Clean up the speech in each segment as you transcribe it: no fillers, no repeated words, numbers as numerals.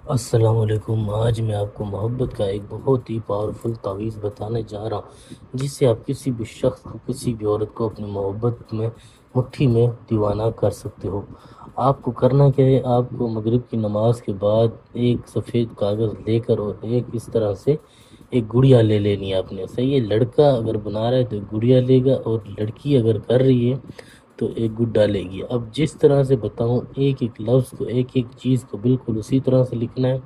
السلام علیکم۔ آج میں آپ کو محبت کا ایک بہت ہی پاورفل تعویذ بتانے جا رہا ہوں، جس سے آپ کسی بھی شخص کو، کسی بھی عورت کو اپنی محبت میں مٹھی میں دیوانہ کر سکتے ہو۔ آپ کو کرنا کیا ہے، آپ کو مغرب کی نماز کے بعد ایک سفید کاغذ لے کر اور ایک اس طرح سے ایک گڑیا لے لینی ہے آپ نے۔ صحیح ہے، لڑکا اگر بنا رہا ہے تو ایک گڑیا لے گا، اور لڑکی اگر کر رہی ہے تو ایک گڈا لے گی۔ اب جس طرح سے بتاؤں، ایک ایک لفظ کو، ایک ایک چیز کو بالکل اسی طرح سے لکھنا ہے۔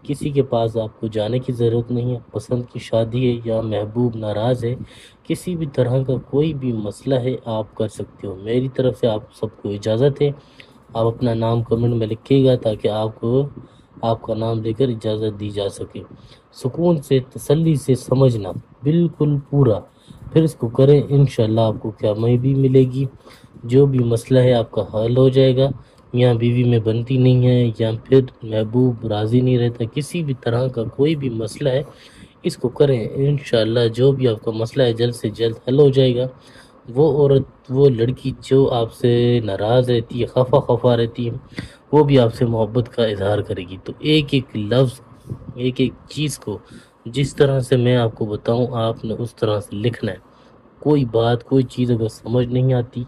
کسی کے پاس آپ کو جانے کی ضرورت نہیں ہے، پسند کی شادی ہے یا محبوب ناراض ہے، کسی بھی طرح کا کوئی بھی مسئلہ ہے، آپ کر سکتے ہو۔ میری طرف سے آپ سب کو اجازت ہے۔ آپ اپنا نام کمنٹ میں لکھیے گا تاکہ آپ کا نام لے کر اجازت دی جا سکے۔ سکون سے، تسلی سے سمجھنا بالکل پورا، پھر اس کو کریں، انشاءاللہ آپ کو کامیابی ملے گی۔ جو بھی مسئلہ ہے آپ کا حل ہو جائے گا۔ میاں بیوی میں بنتی نہیں ہے، یا پھر محبوب راضی نہیں رہتا، کسی بھی طرح کا کوئی بھی مسئلہ ہے، اس کو کریں، انشاءاللہ جو بھی آپ کا مسئلہ ہے جلد سے جلد حل ہو جائے گا۔ وہ عورت، وہ لڑکی جو آپ سے ناراض رہتی ہے، خفا رہتی ہے، وہ بھی آپ سے محبت کا اظہار کرے گی۔ تو ایک ایک لفظ، ایک ایک چیز کو جس طرح سے میں آپ کو بتاؤں، آپ نے اس طرح سے لکھنا ہے۔ کوئی بات، کوئی چیز اگر سمجھ نہیں آتی،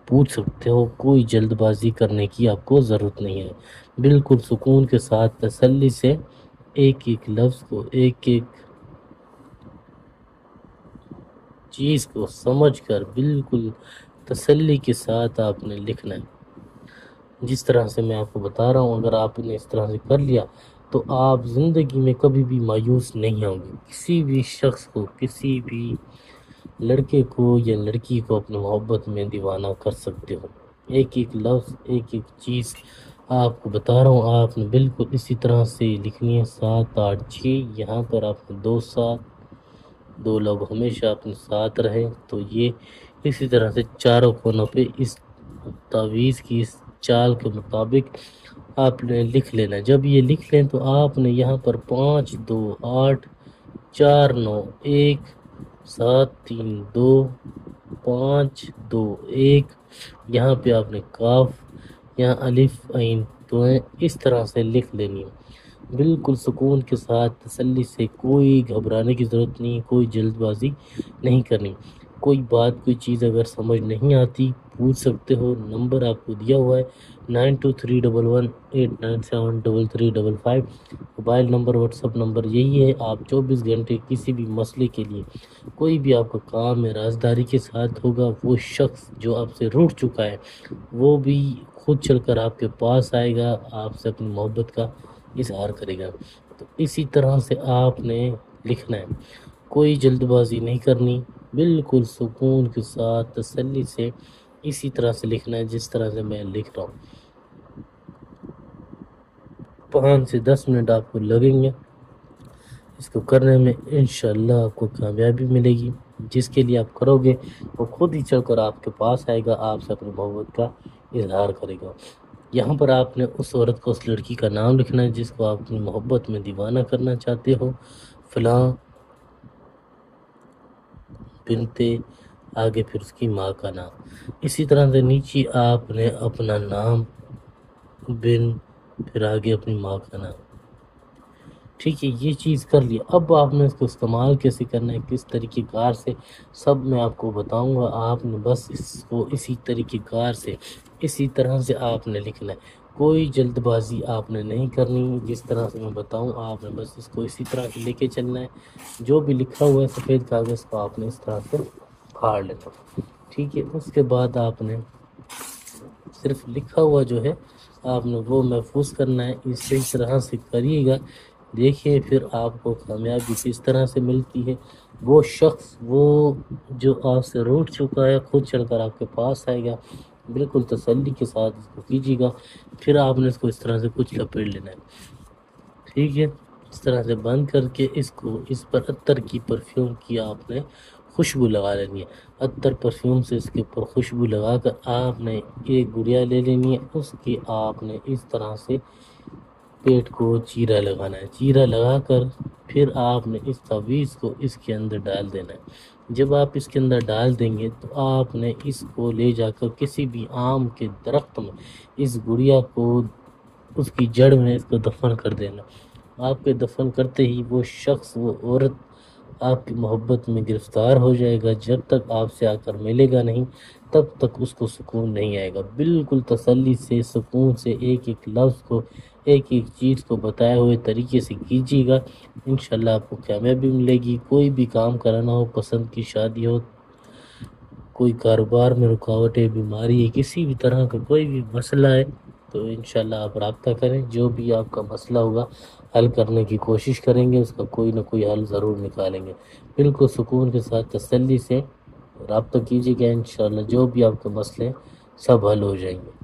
پوچھ سکتے ہو، کوئی جلد بازی کرنے کی آپ کو ضرورت نہیں ہے۔ بالکل سکون کے ساتھ، تسلی سے ایک ایک لفظ کو، ایک ایک چیز کو سمجھ کر بالکل تسلی کے ساتھ آپ نے لکھنا ہے۔ جس طرح سے میں آپ کو بتا رہا ہوں، اگر آپ نے اس طرح سے کر لیا تو آپ زندگی میں کبھی بھی مایوس نہیں ہوں گے۔ کسی بھی شخص کو، کسی بھی لڑکے کو یا لڑکی کو اپنے محبت میں دیوانہ کر سکتے ہو۔ ایک ایک لفظ، ایک ایک چیز آپ کو بتا رہا ہوں، آپ نے بالکل اسی طرح سے لکھنی ہے۔ 7 8 6، یہاں پر آپ نے دو ساتھ، دو لوگ ہمیشہ اپنے ساتھ رہے، تو یہ اسی طرح سے چاروں کونوں پہ اس تعویذ کی اس چال کے مطابق آپ نے لکھ لینا ہے۔ جب یہ لکھ لیں تو آپ نے یہاں پر 5 2 8 4 9 1 7 3 2 5 2 1، یہاں پہ آپ نے کاف، یہاں الف عین تو اس طرح سے لکھ لینی ہے۔ بالکل سکون کے ساتھ، تسلی سے، کوئی گھبرانے کی ضرورت نہیں، کوئی جلد بازی نہیں کرنی۔ کوئی بات، کوئی چیز اگر سمجھ نہیں آتی، پوچھ سکتے ہو۔ نمبر آپ کو دیا ہوا ہے 923118973355، mobile number, what's up number یہی ہے۔ آپ 24 گھنٹے کسی بھی مسئلے کے لیے، کوئی بھی آپ کا کام ہے، رازداری کے ساتھ ہوگا۔ وہ شخص جو آپ سے روٹھ چکا ہے، وہ بھی خود چل کر آپ کے پاس آئے گا، آپ سے اپنی محبت کا اظہار کرے گا۔ تو اسی طرح سے آپ نے لکھنا ہے، کوئی جلد بازی نہیں کرنی، بالکل سکون کے ساتھ، تسلی سے اسی طرح سے لکھنا ہے جس طرح سے میں لکھ رہا ہوں۔ 5 سے 10 منٹ آپ کو لگیں گے اس کو کرنے میں، انشاءاللہ آپ کو کامیابی ملے گی۔ جس کے لیے آپ کرو گے وہ خود ہی چل کر آپ کے پاس آئے گا، آپ سے اپنی محبت کا اظہار کرے گا۔ یہاں پر آپ نے اس عورت کو، اس لڑکی کا نام لکھنا ہے جس کو آپ اپنی محبت میں دیوانہ کرنا چاہتے ہو۔ فلاں بنتے، آگے پھر اس کی ماں کا نام، اسی طرح سے نیچے آپ نے اپنا نام، بن، پھر آگے اپنی ماں کا نام۔ ٹھیک ہے، یہ چیز کر لی۔ اب آپ نے اس کو استعمال کیسے کرنا ہے، کس طریقہ کار سے، سب میں آپ کو بتاؤں گا۔ آپ نے بس اس کو اسی طریقہ کار سے، اسی طرح سے آپ نے لکھنا ہے، کوئی جلد بازی آپ نے نہیں کرنی۔ جس طرح سے میں بتاؤں، آپ نے بس اس کو اسی طرح سے لے کے چلنا ہے۔ جو بھی لکھا ہوا ہے سفید کاغذ کو آپ نے اس طرح سے پھاڑ لینا۔ ٹھیک ہے، اس کے بعد آپ نے صرف لکھا ہوا جو ہے آپ نے وہ محفوظ کرنا ہے۔ اسی طرح سے کریے گا، دیکھیں پھر آپ کو کامیابی کس طرح سے ملتی ہے۔ وہ شخص، وہ جو آپ سے روٹھ چکا ہے، خود چل کر آپ کے پاس آئے گا۔ بالکل تسلی کے ساتھ اس کو کیجیے گا۔ پھر آپ نے اس کو اس طرح سے کچھ لپیٹ لینا ہے۔ ٹھیک ہے، اس طرح سے بند کر کے اس پر عطر کی، پرفیوم کی آپ نے خوشبو لگا لینی ہے۔ عطر پرفیوم سے اس کے اوپر خوشبو لگا کر آپ نے ایک گڑیا لے لینی ہے، اس کی آپ نے اس طرح سے پیٹ کو چیرا لگانا ہے۔ چیرا لگا کر پھر آپ نے اس تعویذ کو اس کے اندر ڈال دینا ہے۔ جب آپ اس کے اندر ڈال دیں گے تو آپ نے اس کو لے جا کر کسی بھی آم کے درخت میں اس گڑیا کو اس کی جڑ میں اس کو دفن کر دینا۔ آپ کے دفن کرتے ہی وہ شخص، وہ عورت آپ کی محبت میں گرفتار ہو جائے گا۔ جب تک آپ سے آ کر ملے گا نہیں تب تک اس کو سکون نہیں آئے گا۔ بالکل تسلی سے، سکون سے ایک ایک لفظ کو، ایک ایک چیز کو بتائے ہوئے طریقے سے کیجیے گا، انشاءاللہ آپ کو کامیابی ملے گی۔ کوئی بھی کام کرانا ہو، پسند کی شادی ہو، کوئی کاروبار میں رکاوٹ ہے، بیماری ہے، کسی بھی طرح کا کوئی بھی مسئلہ ہے تو انشاءاللہ آپ رابطہ کریں۔ جو بھی آپ کا مسئلہ ہوگا حل کرنے کی کوشش کریں گے، اس کا کوئی نہ کوئی حل ضرور نکالیں گے۔ بالکل سکون کے ساتھ تسلی سے رابطہ کیجیے گا، انشاءاللہ جو بھی آپ کے مسئلے ہیں سب حل ہو جائیں گے۔